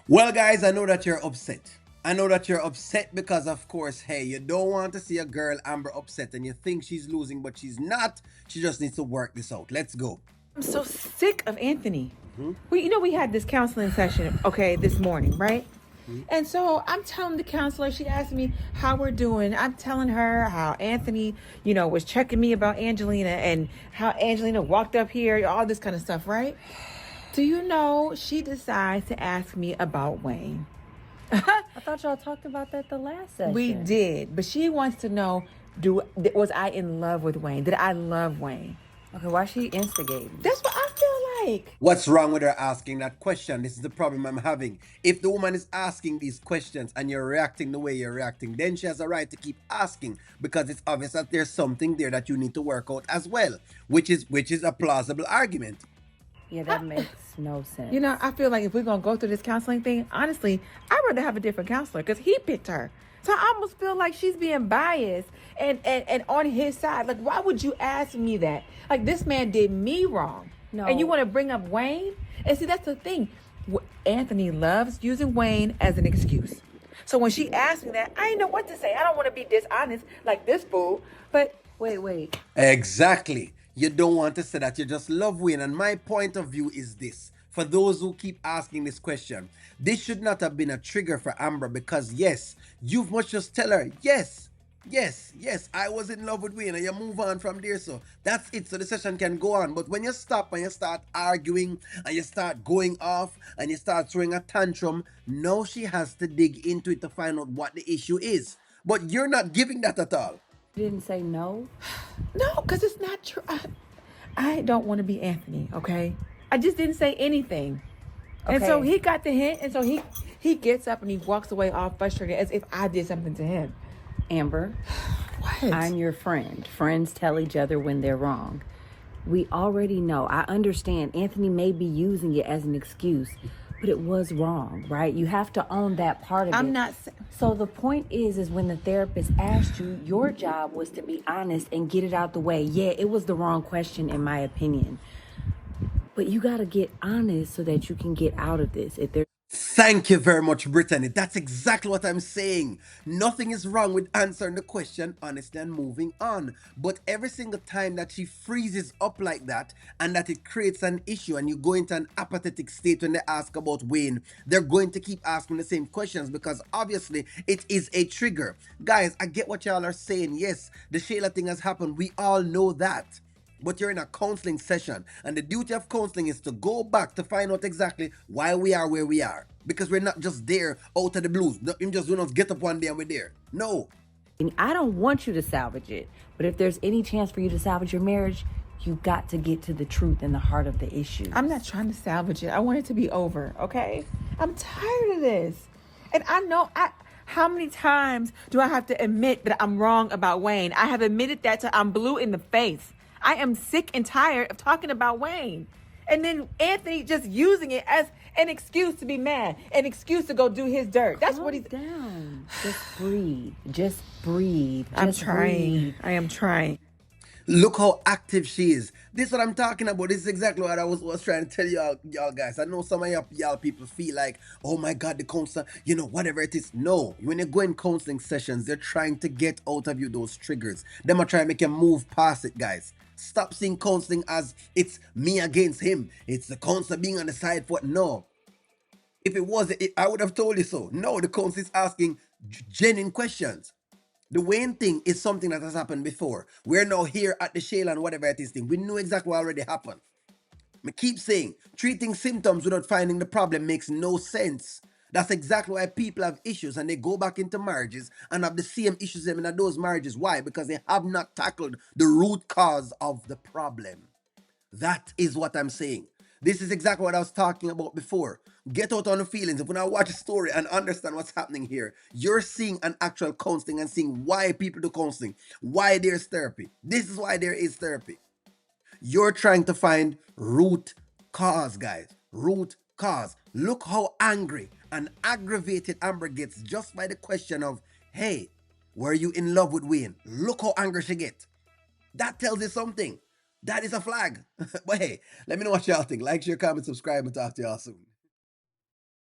Well, guys, I know that you're upset. I know that you're upset because, of course, hey, you don't want to see a girl, Amber, upset and you think she's losing, but she's not. She just needs to work this out. Let's go. I'm so sick of Anthony. We had this counseling session, okay, this morning, right? And so I'm telling the counselor, she asked me how we're doing. I'm telling her how Anthony, was checking me about Angelina and how Angelina walked up here, all this kind of stuff, right? Do you know she decides to ask me about Wayne? I thought y'all talked about that the last session. We did, but she wants to know, was I in love with Wayne? Did I love Wayne? Okay, why she instigating? That's what I feel like. What's wrong with her asking that question? This is the problem I'm having. If the woman is asking these questions and you're reacting the way you're reacting, then she has a right to keep asking because it's obvious that there's something there that you need to work out as well, which is a plausible argument. Yeah, that makes no sense. I feel like if we're gonna go through this counseling thing, honestly, I'd rather have a different counselor because he picked her. So I almost feel like she's being biased and on his side. Like, why would you ask me that? Like, this man did me wrong. No. And you want to bring up Wayne? And see, that's the thing. Anthony loves using Wayne as an excuse. So when she asked me that, I didn't know what to say. I don't want to be dishonest like this fool. But Wait. Exactly. You don't want to say that you just love Wayne. And my point of view is this. For those who keep asking this question, this should not have been a trigger for Amber because, yes, you must just tell her, yes, I was in love with Wayne and you move on from there. So that's it. So the session can go on. But when you stop and you start arguing and you start going off and you start throwing a tantrum, now she has to dig into it to find out what the issue is. But you're not giving that at all. You didn't say no? no, because it's not true. I don't want to be Anthony, okay? I just didn't say anything. And so Okay. he got the hint, and so he gets up and he walks away all frustrated as if I did something to him. Amber, What? I'm your friend. Friends tell each other when they're wrong. We already know. I understand Anthony may be using it as an excuse, but it was wrong, right? You have to own that part of it. I'm not. So the point is when the therapist asked you, your job was to be honest and get it out the way. Yeah, it was the wrong question in my opinion. But you got to get honest so that you can get out of this. If there's Thank you very much, Brittany. That's exactly what I'm saying. Nothing is wrong with answering the question honestly and moving on. But every single time that she freezes up like that and that it creates an issue and you go into an apathetic state when they ask about Wayne, they're going to keep asking the same questions because obviously it is a trigger. Guys, I get what y'all are saying. Yes, the Shayla thing has happened. We all know that. But you're in a counseling session, and the duty of counseling is to go back to find out exactly why we are where we are. Because we're not just there out of the blues. You just do not get up one day and we're there. No. I don't want you to salvage it, but if there's any chance for you to salvage your marriage, you got to get to the truth and the heart of the issue. I'm not trying to salvage it. I want it to be over. Okay. I'm tired of this, and I know How many times do I have to admit that I'm wrong about Wayne? I have admitted that till I'm blue in the face. I am sick and tired of talking about Wayne. And then Anthony just using it as an excuse to be mad, an excuse to go do his dirt. That's what he's down. Just breathe. Just breathe. I'm trying. I am trying. Look how active she is. This is what I'm talking about. This is exactly what I was trying to tell y'all guys. I know some of y'all people feel like, oh my God, the counselor, whatever it is. No, when you go in counseling sessions, they're trying to get out of you those triggers. Them are trying to make you move past it, guys. Stop seeing counseling as it's me against him. It's the counselor being on the side for it. No. If it was, I would have told you so. No, the counselor is asking genuine questions. The Wayne thing is something that has happened before. We're now here at the Shayla and whatever it is thing. We know exactly what already happened. I keep saying, treating symptoms without finding the problem makes no sense. That's exactly why people have issues and they go back into marriages and have the same issues in those marriages. Why? Because they have not tackled the root cause of the problem. That is what I'm saying. This is exactly what I was talking about before. Get out on the feelings. If when I watch a story and understand what's happening here, you're seeing an actual counseling and seeing why people do counseling, why there's therapy. This is why there is therapy. You're trying to find root cause, guys. Root cause. Look how angry and aggravated Amber gets just by the question of, hey, were you in love with Wayne? Look how angry she gets. That tells you something. That is a flag. But hey, let me know what y'all think. Like, share, comment, subscribe, and talk to y'all soon.